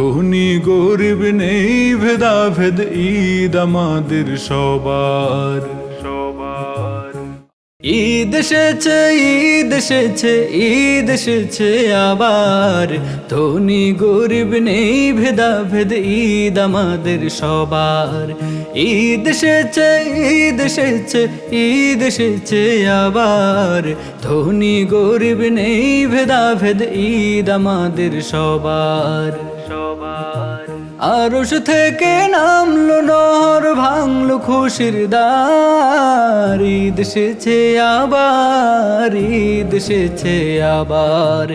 ধনী গরিব নেই ভেদাভেদ, ঈদ আমাদের সবার। ঈদ এসেছে, ঈদ এসেছে, ঈদ এসেছে আবার। ধনী গরিব নেই ভেদাভেদ, ঈদ আমাদের সবার। ঈদ এসেছে, ঈদ এসেছে, ঈদ এসেছে আবার। ধনী গরিব নেই ভেদাভেদ, ঈদ আমাদের সবার। আরশ থেকে নামলো নহর, ভাঙলো খুশির দ্বার। ঈদ এসেছে আবার, ঈদ এসেছে আবার,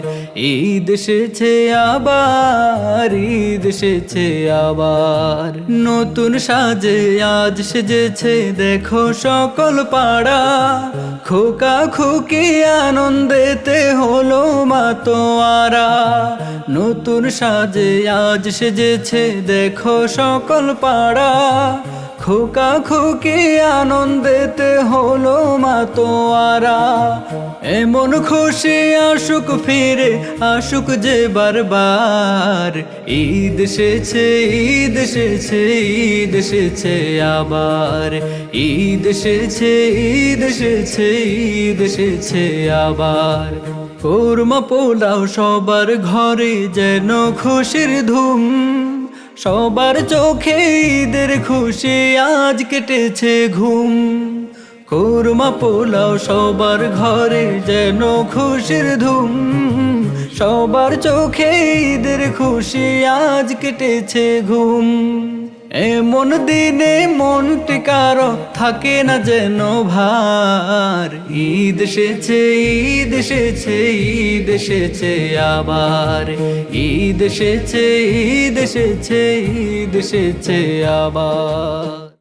ঈদ এসেছে আবার, ঈদ এসেছে আবার। নতুন সাজে আজ সেজেছে দেখো সকল পাড়া, খোকা খুকি আনন্দেতে হলো মাতোয়ারা। নতুন সাজে আজ সেজেছে দেখো সকল পাড়া, খোকা খুকি আনন্দেতে হলো মাতোয়ারা। এমন খুশি আসুক ফিরে, আসুক যে বারবার। ঈদ এসেছে, ঈদ এসেছে, ঈদ এসেছে আবার। ঈদ এসেছে, ঈদ এসেছে, ঈদ এসেছে আবার। কোরমা পোলাও সবার ঘরে যেন খুশির ধুম, সবার চোখে ঈদের খুশি আজ কেটেছে ঘুম। কোরমা পোলাও সবার ঘরে যেন খুশির ধুম, সবার চোখে ঈদের খুশি আজ কেটেছে ঘুম। এমন দিনে মনটি কারো থাকে না যেন ভার। ঈদ এসেছে, ঈদ এসেছে, ঈদ এসেছে আবার। ঈদ এসেছে, ঈদ এসেছে, ঈদ এসেছে আবার।